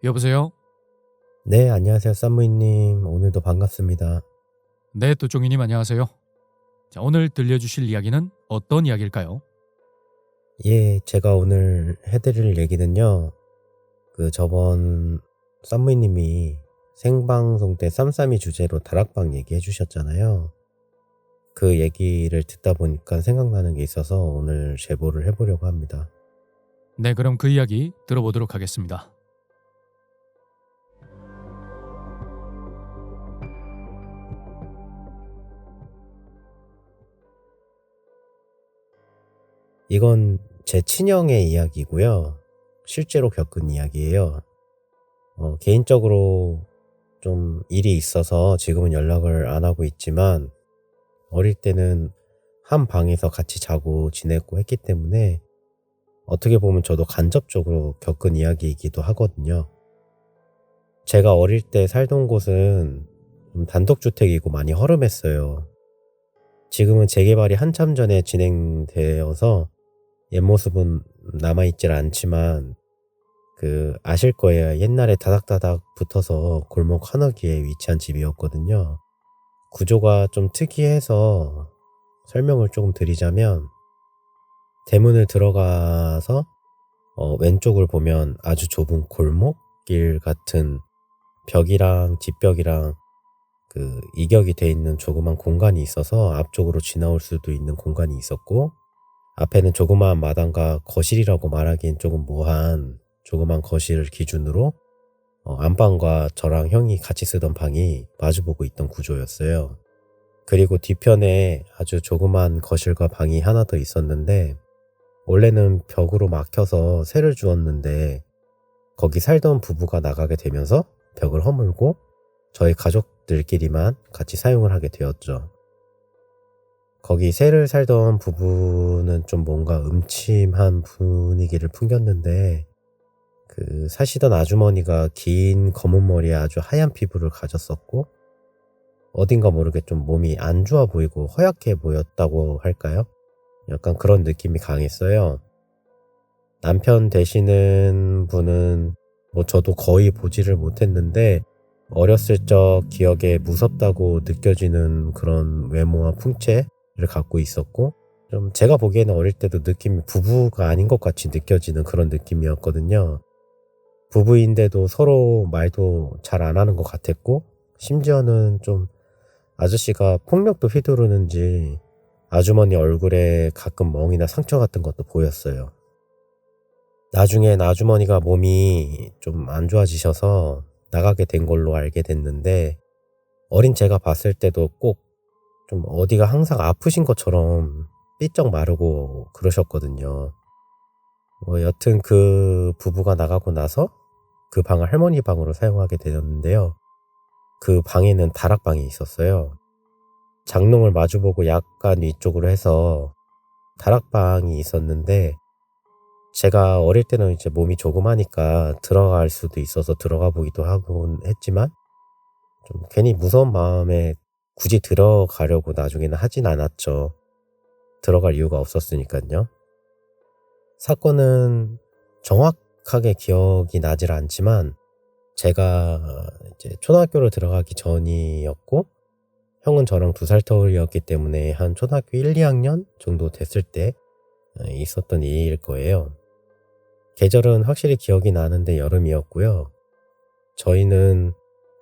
여보세요? 네, 안녕하세요, 쌈무이님. 오늘도 반갑습니다. 네, 두종이님 안녕하세요. 자, 오늘 들려주실 이야기는 어떤 이야기일까요? 예, 제가 오늘 해드릴 얘기는요, 저번 쌈무이님이 생방송 때 쌈쌈이 주제로 다락방 얘기해 주셨잖아요. 그 얘기를 듣다 보니까 생각나는 게 있어서 오늘 제보를 해보려고 합니다. 네, 그럼 그 이야기 들어보도록 하겠습니다. 이건 제 친형의 이야기고요. 실제로 겪은 이야기예요. 개인적으로 좀 일이 있어서 지금은 연락을 안 하고 있지만 어릴 때는 한 방에서 같이 자고 지냈고 했기 때문에 어떻게 보면 저도 간접적으로 겪은 이야기이기도 하거든요. 제가 어릴 때 살던 곳은 좀 단독주택이고 많이 허름했어요. 지금은 재개발이 한참 전에 진행되어서 옛 모습은 남아있질 않지만 아실 거예요. 옛날에 다닥다닥 붙어서 골목 한어귀에 위치한 집이었거든요. 구조가 좀 특이해서 설명을 조금 드리자면 대문을 들어가서 왼쪽을 보면 아주 좁은 골목길 같은 벽이랑 뒷벽이랑 이격이 돼 있는 조그만 공간이 있어서 앞쪽으로 지나올 수도 있는 공간이 있었고 앞에는 조그마한 마당과 거실이라고 말하기엔 조금 모호한 조그만 거실을 기준으로 안방과 저랑 형이 같이 쓰던 방이 마주보고 있던 구조였어요. 그리고 뒤편에 아주 조그만 거실과 방이 하나 더 있었는데 원래는 벽으로 막혀서 새를 주었는데 거기 살던 부부가 나가게 되면서 벽을 허물고 저희 가족들끼리만 같이 사용을 하게 되었죠. 거기 새를 살던 부부는 좀 뭔가 음침한 분위기를 풍겼는데 사시던 아주머니가 긴 검은 머리에 아주 하얀 피부를 가졌었고 어딘가 모르게 좀 몸이 안 좋아 보이고 허약해 보였다고 할까요? 약간 그런 느낌이 강했어요. 남편 되시는 분은 저도 거의 보지를 못했는데 어렸을 적 기억에 무섭다고 느껴지는 그런 외모와 풍채를 갖고 있었고 좀 제가 보기에는 어릴 때도 느낌이 부부가 아닌 것 같이 느껴지는 그런 느낌이었거든요. 부부인데도 서로 말도 잘 안 하는 것 같았고 심지어는 좀 아저씨가 폭력도 휘두르는지 아주머니 얼굴에 가끔 멍이나 상처 같은 것도 보였어요. 나중엔 아주머니가 몸이 좀 안 좋아지셔서 나가게 된 걸로 알게 됐는데 어린 제가 봤을 때도 꼭 좀 어디가 항상 아프신 것처럼 삐쩍 마르고 그러셨거든요. 여튼 그 부부가 나가고 나서 그 방을 할머니 방으로 사용하게 되었는데요. 그 방에는 다락방이 있었어요. 장롱을 마주보고 약간 위쪽으로 해서 다락방이 있었는데 제가 어릴 때는 이제 몸이 조그마니까 들어갈 수도 있어서 들어가 보기도 하곤 했지만 좀 괜히 무서운 마음에 굳이 들어가려고 나중에는 하진 않았죠. 들어갈 이유가 없었으니까요. 사건은 정확하게 기억이 나질 않지만 제가 이제 초등학교를 들어가기 전이었고 형은 저랑 2살 터울이었기 때문에 한 초등학교 1, 2학년 정도 됐을 때 있었던 일일 거예요. 계절은 확실히 기억이 나는데 여름이었고요. 저희는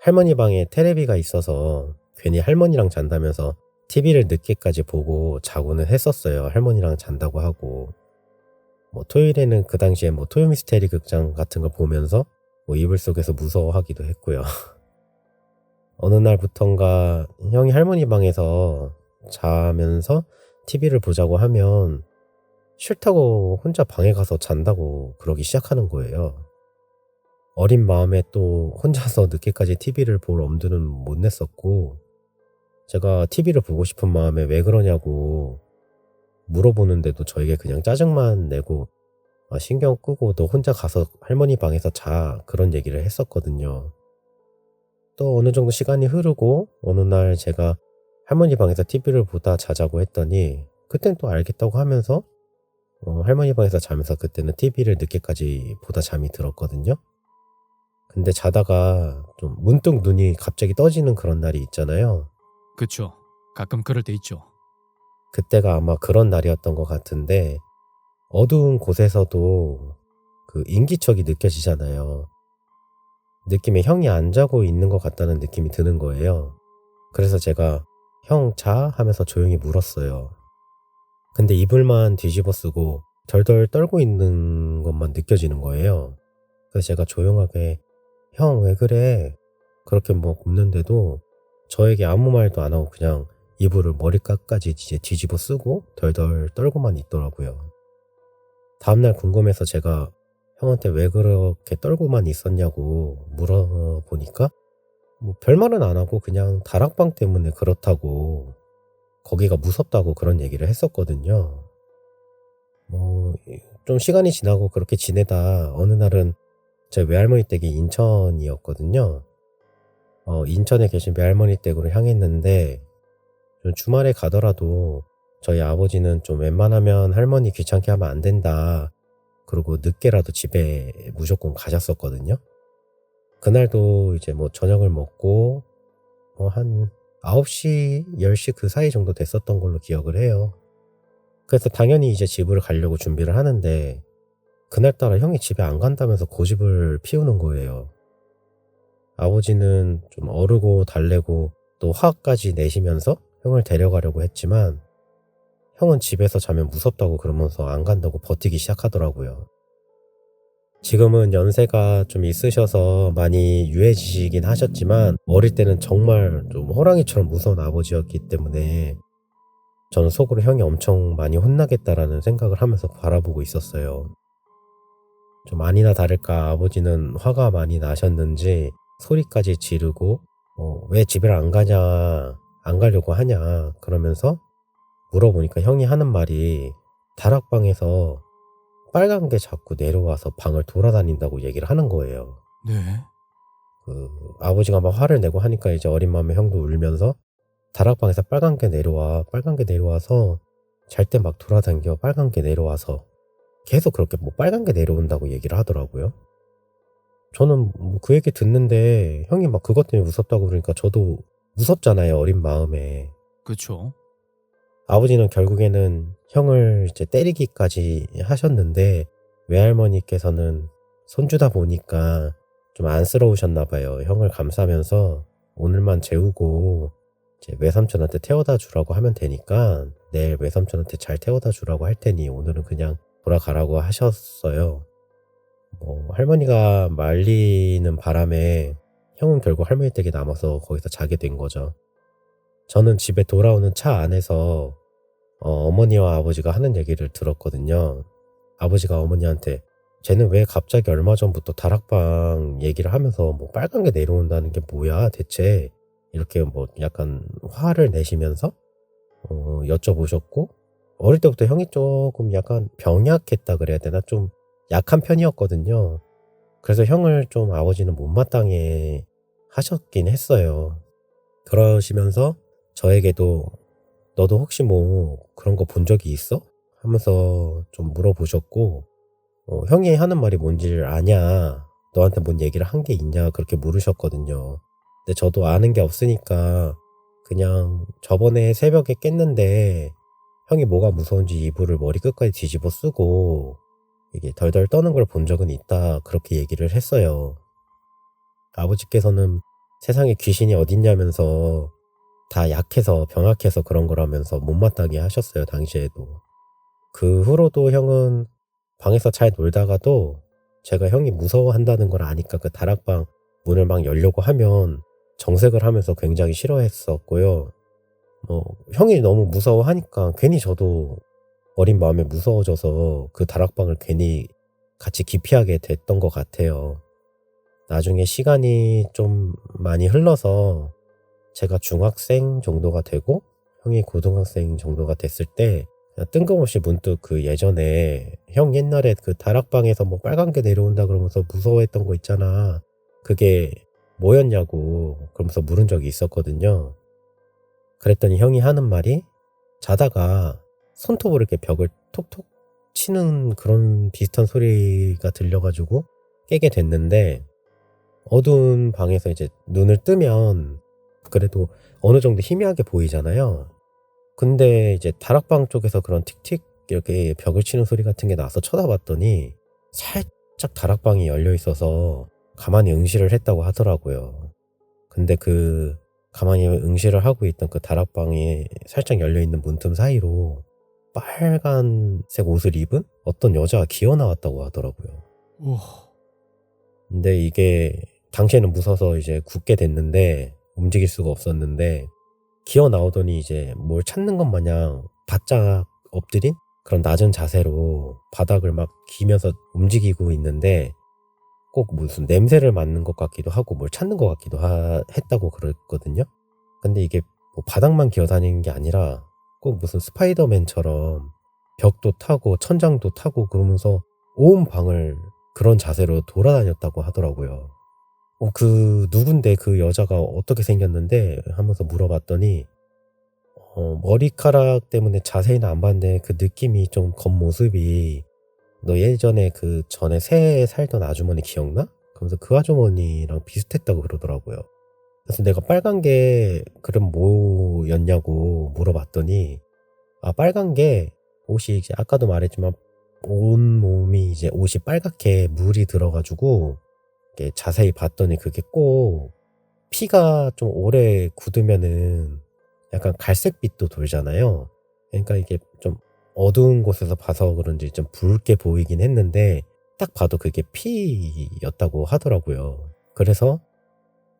할머니 방에 테레비가 있어서 괜히 할머니랑 잔다면서 TV를 늦게까지 보고 자고는 했었어요. 할머니랑 잔다고 하고. 토요일에는 그 당시에 토요미스테리 극장 같은 걸 보면서 이불 속에서 무서워하기도 했고요. 어느 날부턴가 형이 할머니 방에서 자면서 TV를 보자고 하면 싫다고 혼자 방에 가서 잔다고 그러기 시작하는 거예요. 어린 마음에 또 혼자서 늦게까지 TV를 볼 엄두는 못 냈었고 제가 TV를 보고 싶은 마음에 왜 그러냐고 물어보는데도 저에게 그냥 짜증만 내고 신경 끄고 너 혼자 가서 할머니 방에서 자 그런 얘기를 했었거든요. 또 어느 정도 시간이 흐르고 어느 날 제가 할머니 방에서 TV를 보다 자자고 했더니 그땐 또 알겠다고 하면서 할머니 방에서 자면서 그때는 TV를 늦게까지 보다 잠이 들었거든요. 근데 자다가 좀 문득 눈이 갑자기 떠지는 그런 날이 있잖아요. 그쵸. 가끔 그럴 때 있죠. 그때가 아마 그런 날이었던 것 같은데 어두운 곳에서도 그 인기척이 느껴지잖아요. 느낌에 형이 안 자고 있는 것 같다는 느낌이 드는 거예요. 그래서 제가 형 자? 하면서 조용히 물었어요. 근데 이불만 뒤집어 쓰고 덜덜 떨고 있는 것만 느껴지는 거예요. 그래서 제가 조용하게 형 왜 그래? 그렇게 뭐 묻는데도 저에게 아무 말도 안 하고 그냥 이불을 머리끝까지 이제 뒤집어 쓰고 덜덜 떨고만 있더라고요. 다음날 궁금해서 제가 형한테 왜 그렇게 떨고만 있었냐고 물어보니까 뭐 별말은 안 하고 그냥 다락방 때문에 그렇다고 거기가 무섭다고 그런 얘기를 했었거든요. 뭐 좀 시간이 지나고 그렇게 지내다 어느 날은 제 외할머니 댁이 인천이었거든요. 인천에 계신 외할머니 댁으로 향했는데 좀 주말에 가더라도 저희 아버지는 좀 웬만하면 할머니 귀찮게 하면 안 된다. 그리고 늦게라도 집에 무조건 가셨었거든요. 그날도 이제 뭐 저녁을 먹고 뭐 한 9시, 10시 그 사이 정도 됐었던 걸로 기억을 해요. 그래서 당연히 이제 집을 가려고 준비를 하는데 그날따라 형이 집에 안 간다면서 고집을 피우는 거예요. 아버지는 좀 어르고 달래고 또 화까지 내시면서 형을 데려가려고 했지만 형은 집에서 자면 무섭다고 그러면서 안 간다고 버티기 시작하더라고요. 지금은 연세가 좀 있으셔서 많이 유해지시긴 하셨지만 어릴 때는 정말 좀 호랑이처럼 무서운 아버지였기 때문에 저는 속으로 형이 엄청 많이 혼나겠다라는 생각을 하면서 바라보고 있었어요. 좀 아니나 다를까 아버지는 화가 많이 나셨는지 소리까지 지르고 왜 집에 안 가냐, 안 가려고 하냐 그러면서 물어보니까 형이 하는 말이 다락방에서 빨간 게 자꾸 내려와서 방을 돌아다닌다고 얘기를 하는 거예요. 네. 아버지가 막 화를 내고 하니까 이제 어린 마음에 형도 울면서 다락방에서 빨간 게 내려와, 빨간 게 내려와서 잘 때 막 돌아다녀, 빨간 게 내려와서 계속 그렇게 뭐 빨간 게 내려온다고 얘기를 하더라고요. 저는 뭐 그 얘기 듣는데 형이 막 그것 때문에 무섭다고 그러니까 저도 무섭잖아요, 어린 마음에. 그쵸. 아버지는 결국에는 형을 이제 때리기까지 하셨는데 외할머니께서는 손주다 보니까 좀 안쓰러우셨나 봐요. 형을 감싸면서 오늘만 재우고 이제 외삼촌한테 태워다 주라고 하면 되니까 내일 외삼촌한테 잘 태워다 주라고 할 테니 오늘은 그냥 돌아가라고 하셨어요. 뭐 할머니가 말리는 바람에 형은 결국 할머니 댁에 남아서 거기서 자게 된 거죠. 저는 집에 돌아오는 차 안에서 어머니와 아버지가 하는 얘기를 들었거든요. 아버지가 어머니한테 쟤는 왜 갑자기 얼마 전부터 다락방 얘기를 하면서 뭐 빨간 게 내려온다는 게 뭐야 대체 이렇게 뭐 약간 화를 내시면서 여쭤보셨고 어릴 때부터 형이 조금 약간 병약했다 그래야 되나 좀 약한 편이었거든요. 그래서 형을 좀 아버지는 못마땅해 하셨긴 했어요. 그러시면서 저에게도 너도 혹시 뭐 그런 거 본 적이 있어? 하면서 좀 물어보셨고 형이 하는 말이 뭔지를 아냐? 너한테 뭔 얘기를 한 게 있냐? 그렇게 물으셨거든요. 근데 저도 아는 게 없으니까 그냥 저번에 새벽에 깼는데 형이 뭐가 무서운지 이불을 머리 끝까지 뒤집어 쓰고 이게 덜덜 떠는 걸 본 적은 있다. 그렇게 얘기를 했어요. 아버지께서는 세상에 귀신이 어딨냐면서 다 약해서 병약해서 그런 거라면서 못마땅해 하셨어요. 당시에도. 그 후로도 형은 방에서 잘 놀다가도 제가 형이 무서워한다는 걸 아니까 그 다락방 문을 막 열려고 하면 정색을 하면서 굉장히 싫어했었고요. 뭐 형이 너무 무서워하니까 괜히 저도 어린 마음에 무서워져서 그 다락방을 괜히 같이 기피하게 됐던 것 같아요. 나중에 시간이 좀 많이 흘러서 제가 중학생 정도가 되고 형이 고등학생 정도가 됐을 때 그냥 뜬금없이 문득 그 예전에 형 옛날에 그 다락방에서 뭐 빨간 게 내려온다 그러면서 무서워했던 거 있잖아. 그게 뭐였냐고 그러면서 물은 적이 있었거든요. 그랬더니 형이 하는 말이 자다가 손톱으로 이렇게 벽을 톡톡 치는 그런 비슷한 소리가 들려가지고 깨게 됐는데 어두운 방에서 이제 눈을 뜨면 그래도 어느 정도 희미하게 보이잖아요. 근데 이제 다락방 쪽에서 그런 틱틱 이렇게 벽을 치는 소리 같은 게 나서 쳐다봤더니 살짝 다락방이 열려 있어서 가만히 응시를 했다고 하더라고요. 근데 그 가만히 응시를 하고 있던 그 다락방에 살짝 열려 있는 문틈 사이로 빨간색 옷을 입은 어떤 여자가 기어 나왔다고 하더라고요. 우와. 근데 이게 당시에는 무서워서 이제 굳게 됐는데 움직일 수가 없었는데 기어 나오더니 이제 뭘 찾는 것 마냥 바짝 엎드린 그런 낮은 자세로 바닥을 막 기면서 움직이고 있는데 꼭 무슨 냄새를 맡는 것 같기도 하고 뭘 찾는 것 같기도 했다고 그랬거든요. 근데 이게 뭐 바닥만 기어다니는 게 아니라 꼭 무슨 스파이더맨처럼 벽도 타고 천장도 타고 그러면서 온 방을 그런 자세로 돌아다녔다고 하더라고요. 그 누군데 그 여자가 어떻게 생겼는데 하면서 물어봤더니 머리카락 때문에 자세히는 안 봤는데 그 느낌이 좀 겉모습이 너 예전에 그 전에 새에 살던 아주머니 기억나? 그러면서 그 아주머니랑 비슷했다고 그러더라고요. 그래서 내가 빨간 게 그럼 뭐였냐고 물어봤더니 빨간 게 옷이 이제 아까도 말했지만 온 몸이 이제 옷이 빨갛게 물이 들어가지고 이렇게 자세히 봤더니 그게 꼭 피가 좀 오래 굳으면은 약간 갈색빛도 돌잖아요. 그러니까 이게 좀 어두운 곳에서 봐서 그런지 좀 붉게 보이긴 했는데 딱 봐도 그게 피였다고 하더라고요. 그래서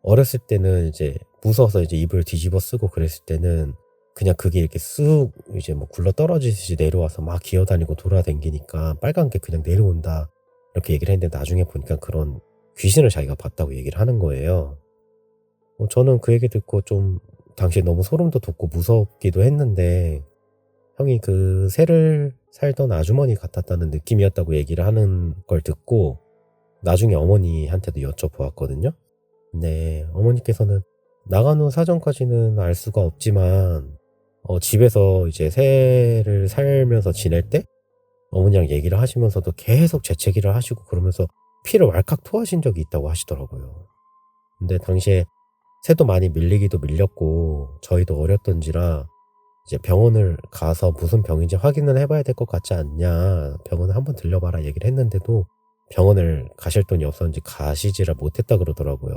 어렸을 때는 이제 무서워서 이제 이불 뒤집어 쓰고 그랬을 때는 그냥 그게 이렇게 쑥 이제 뭐 굴러 떨어지듯이 내려와서 막 기어다니고 돌아다니니까 빨간 게 그냥 내려온다 이렇게 얘기를 했는데 나중에 보니까 그런 귀신을 자기가 봤다고 얘기를 하는 거예요. 저는 그 얘기 듣고 좀 당시에 너무 소름도 돋고 무섭기도 했는데 형이 그 새를 살던 아주머니 같았다는 느낌이었다고 얘기를 하는 걸 듣고 나중에 어머니한테도 여쭤보았거든요. 근데 어머니께서는 나간 후 사정까지는 알 수가 없지만 집에서 이제 새를 살면서 지낼 때 어머니랑 얘기를 하시면서도 계속 재채기를 하시고 그러면서 피를 왈칵 토하신 적이 있다고 하시더라고요. 근데 당시에 새도 많이 밀리기도 밀렸고 저희도 어렸던지라 이제 병원을 가서 무슨 병인지 확인을 해봐야 될 것 같지 않냐, 병원을 한번 들려봐라 얘기를 했는데도 병원을 가실 돈이 없었는지 가시지를 못했다 그러더라고요.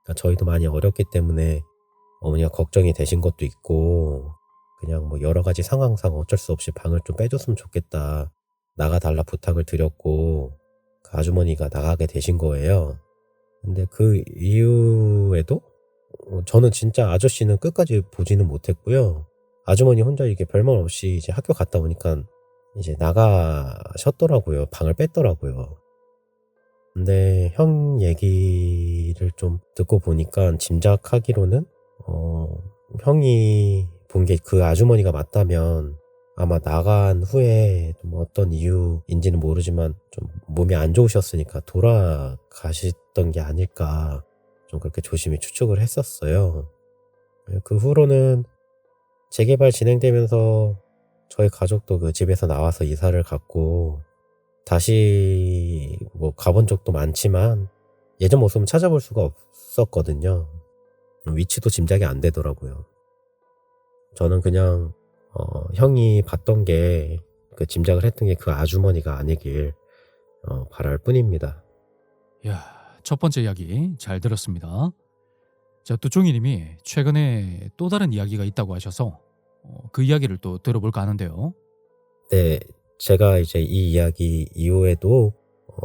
그러니까 저희도 많이 어렸기 때문에 어머니가 걱정이 되신 것도 있고 그냥 뭐 여러 가지 상황상 어쩔 수 없이 방을 좀 빼줬으면 좋겠다 나가달라 부탁을 드렸고 그 아주머니가 나가게 되신 거예요. 근데 그 이후에도 저는 진짜 아저씨는 끝까지 보지는 못했고요. 아주머니 혼자 이게 별말 없이 이제 학교 갔다 오니까 이제 나가셨더라고요. 방을 뺐더라고요. 근데 형 얘기를 좀 듣고 보니까 짐작하기로는 형이 본 게 그 아주머니가 맞다면 아마 나간 후에 좀 어떤 이유인지는 모르지만 좀 몸이 안 좋으셨으니까 돌아가셨던 게 아닐까 좀 그렇게 조심히 추측을 했었어요. 그 후로는 재개발 진행되면서 저희 가족도 그 집에서 나와서 이사를 갔고 다시 뭐 가본 적도 많지만 예전 모습은 찾아볼 수가 없었거든요. 위치도 짐작이 안 되더라고요. 저는 그냥 형이 봤던 게 그 짐작을 했던 게 그 아주머니가 아니길 바랄 뿐입니다. 야, 첫 번째 이야기 잘 들었습니다. 자, 또 종이님이 최근에 또 다른 이야기가 있다고 하셔서 그 이야기를 또 들어볼까 하는데요. 네, 제가 이제 이 이야기 이후에도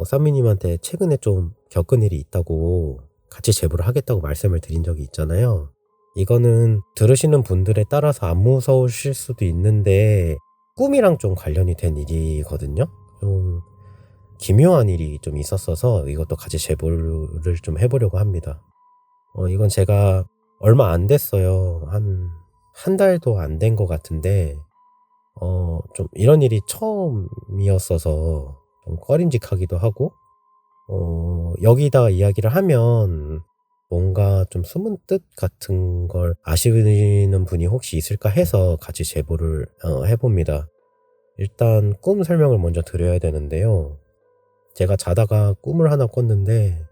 쌈미님한테 최근에 좀 겪은 일이 있다고 같이 제보를 하겠다고 말씀을 드린 적이 있잖아요. 이거는 들으시는 분들에 따라서 안 무서우실 수도 있는데 꿈이랑 좀 관련이 된 일이거든요. 좀 기묘한 일이 좀 있었어서 이것도 같이 제보를 좀 해보려고 합니다. 이건 제가 얼마 안 됐어요. 한 달도 안 된 것 같은데 좀 이런 일이 처음이었어서 좀 꺼림직하기도 하고 여기다가 이야기를 하면 뭔가 좀 숨은 뜻 같은 걸 아시는 분이 혹시 있을까 해서 같이 제보를 해봅니다. 일단 꿈 설명을 먼저 드려야 되는데요. 제가 자다가 꿈을 하나 꿨는데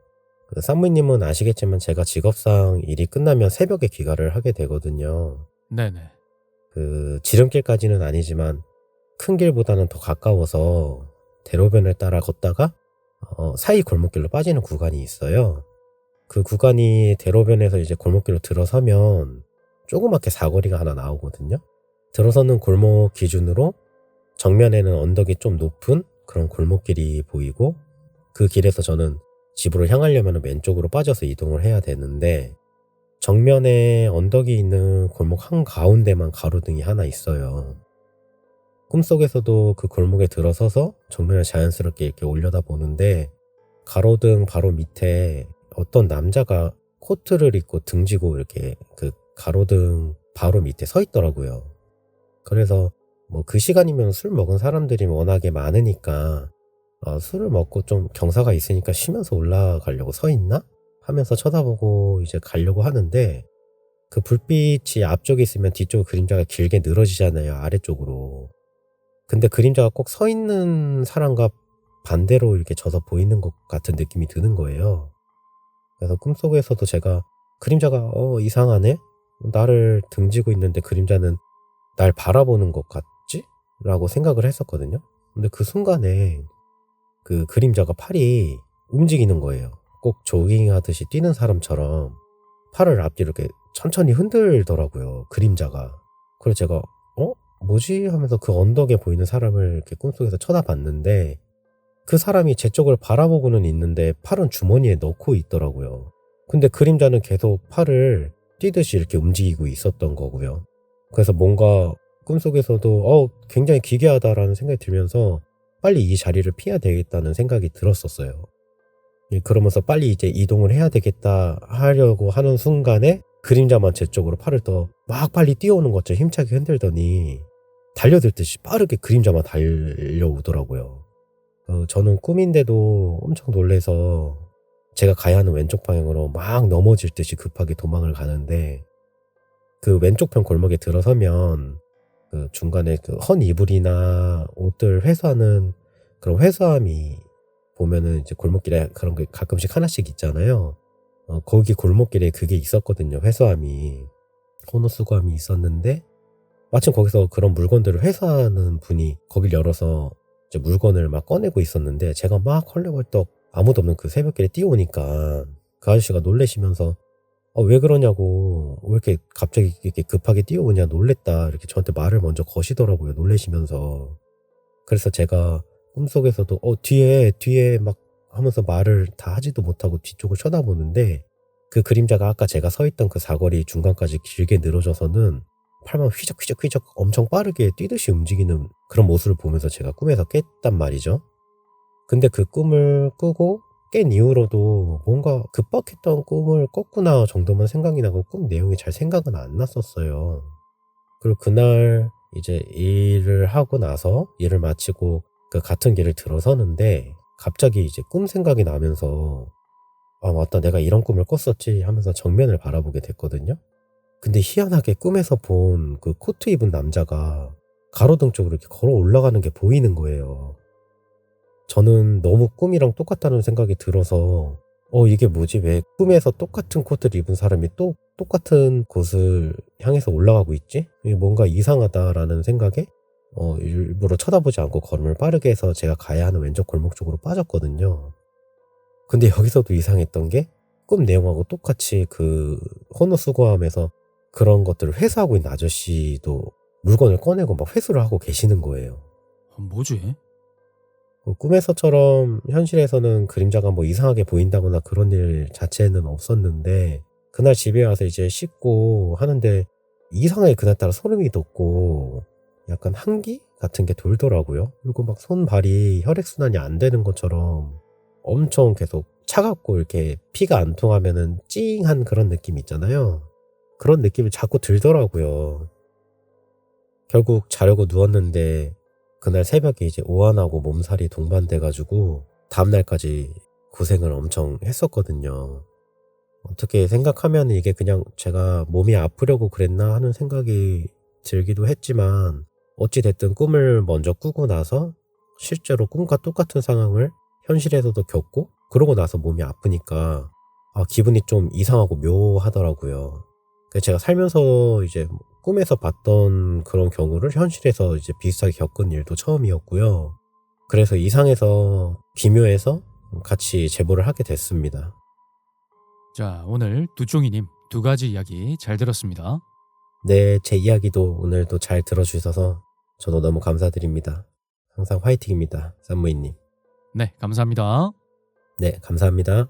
그 산부인님은 아시겠지만 제가 직업상 일이 끝나면 새벽에 귀가를 하게 되거든요. 네네. 그 지름길까지는 아니지만 큰 길보다는 더 가까워서 대로변을 따라 걷다가 사이 골목길로 빠지는 구간이 있어요. 그 구간이 대로변에서 이제 골목길로 들어서면 조그맣게 사거리가 하나 나오거든요. 들어서는 골목 기준으로 정면에는 언덕이 좀 높은 그런 골목길이 보이고, 그 길에서 저는 집으로 향하려면 왼쪽으로 빠져서 이동을 해야 되는데, 정면에 언덕이 있는 골목 한가운데만 가로등이 하나 있어요. 꿈속에서도 그 골목에 들어서서 정면을 자연스럽게 이렇게 올려다보는데, 가로등 바로 밑에 어떤 남자가 코트를 입고 등지고 이렇게 그 가로등 바로 밑에 서 있더라고요. 그래서 뭐 그 시간이면 술 먹은 사람들이 워낙에 많으니까 술을 먹고 좀 경사가 있으니까 쉬면서 올라가려고 서 있나? 하면서 쳐다보고 이제 가려고 하는데, 그 불빛이 앞쪽에 있으면 뒤쪽 그림자가 길게 늘어지잖아요, 아래쪽으로. 근데 그림자가 꼭 서 있는 사람과 반대로 이렇게 져서 보이는 것 같은 느낌이 드는 거예요. 그래서 꿈속에서도 제가 그림자가 이상하네? 나를 등지고 있는데 그림자는 날 바라보는 것 같지? 라고 생각을 했었거든요. 근데 그 순간에 그 그림자가 팔이 움직이는 거예요. 꼭 조깅하듯이 뛰는 사람처럼 팔을 앞뒤로 이렇게 천천히 흔들더라고요, 그림자가. 그래서 제가 뭐지? 하면서 그 언덕에 보이는 사람을 이렇게 꿈속에서 쳐다봤는데, 그 사람이 제 쪽을 바라보고는 있는데 팔은 주머니에 넣고 있더라고요. 근데 그림자는 계속 팔을 뛰듯이 이렇게 움직이고 있었던 거고요. 그래서 뭔가 꿈속에서도 굉장히 기괴하다라는 생각이 들면서 빨리 이 자리를 피해야 되겠다는 생각이 들었었어요. 그러면서 빨리 이제 이동을 해야 되겠다 하려고 하는 순간에 그림자만 제 쪽으로 팔을 더 막 빨리 뛰어오는 것처럼 힘차게 흔들더니 달려들듯이 빠르게 그림자만 달려오더라고요. 저는 꿈인데도 엄청 놀래서 제가 가야 하는 왼쪽 방향으로 막 넘어질 듯이 급하게 도망을 가는데, 그 왼쪽 편 골목에 들어서면 그 중간에 그 헌 이불이나 옷들 회수하는 그런 회수함이 보면은 이제 골목길에 그런 게 가끔씩 하나씩 있잖아요. 거기 골목길에 그게 있었거든요, 회수함이. 헌옷수거함이 있었는데, 마침 거기서 그런 물건들을 회수하는 분이 거길 열어서 이제 물건을 막 꺼내고 있었는데, 제가 막 헐레벌떡 아무도 없는 그 새벽길에 뛰어오니까 그 아저씨가 놀래시면서 왜 그러냐고, 왜 이렇게 갑자기 이렇게 급하게 뛰어오냐, 놀랬다, 이렇게 저한테 말을 먼저 거시더라고요, 놀래시면서. 그래서 제가 꿈속에서도 뒤에 막 하면서 말을 다 하지도 못하고 뒤쪽을 쳐다보는데, 그 그림자가 아까 제가 서 있던 그 사거리 중간까지 길게 늘어져서는 팔만 휘적휘적 엄청 빠르게 뛰듯이 움직이는 그런 모습을 보면서 제가 꿈에서 깼단 말이죠. 근데 그 꿈을 꾸고 깬 이후로도 뭔가 급박했던 꿈을 꿨구나 정도만 생각이 나고 꿈 내용이 잘 생각은 안 났었어요. 그리고 그날 이제 일을 하고 나서 일을 마치고 그 같은 길을 들어서는데, 갑자기 이제 꿈 생각이 나면서 맞다, 내가 이런 꿈을 꿨었지 하면서 정면을 바라보게 됐거든요. 근데 희한하게 꿈에서 본 그 코트 입은 남자가 가로등 쪽으로 이렇게 걸어 올라가는 게 보이는 거예요. 저는 너무 꿈이랑 똑같다는 생각이 들어서 이게 뭐지? 왜 꿈에서 똑같은 코트를 입은 사람이 또 똑같은 곳을 향해서 올라가고 있지? 이게 뭔가 이상하다라는 생각에 일부러 쳐다보지 않고 걸음을 빠르게 해서 제가 가야 하는 왼쪽 골목 쪽으로 빠졌거든요. 근데 여기서도 이상했던 게, 꿈 내용하고 똑같이 그 헌옷수거함에서 그런 것들을 회수하고 있는 아저씨도 물건을 꺼내고 막 회수를 하고 계시는 거예요. 뭐지? 꿈에서처럼 현실에서는 그림자가 뭐 이상하게 보인다거나 그런 일 자체는 없었는데, 그날 집에 와서 이제 씻고 하는데 이상하게 그날따라 소름이 돋고 약간 한기 같은 게 돌더라고요. 그리고 막 손발이 혈액순환이 안 되는 것처럼 엄청 계속 차갑고 이렇게 피가 안 통하면은 찡한 그런 느낌 있잖아요. 그런 느낌이 자꾸 들더라고요. 결국 자려고 누웠는데 그날 새벽에 이제 오한하고 몸살이 동반돼가지고 다음날까지 고생을 엄청 했었거든요. 어떻게 생각하면 이게 그냥 제가 몸이 아프려고 그랬나 하는 생각이 들기도 했지만, 어찌됐든 꿈을 먼저 꾸고 나서 실제로 꿈과 똑같은 상황을 현실에서도 겪고, 그러고 나서 몸이 아프니까 기분이 좀 이상하고 묘하더라고요. 제가 살면서 이제 꿈에서 봤던 그런 경우를 현실에서 이제 비슷하게 겪은 일도 처음이었고요. 그래서 이상해서 기묘해서 같이 제보를 하게 됐습니다. 자, 오늘 두쫑이님 2가지 이야기 잘 들었습니다. 네, 제 이야기도 오늘도 잘 들어주셔서 저도 너무 감사드립니다. 항상 화이팅입니다. 쌈무이님. 네, 감사합니다. 네, 감사합니다.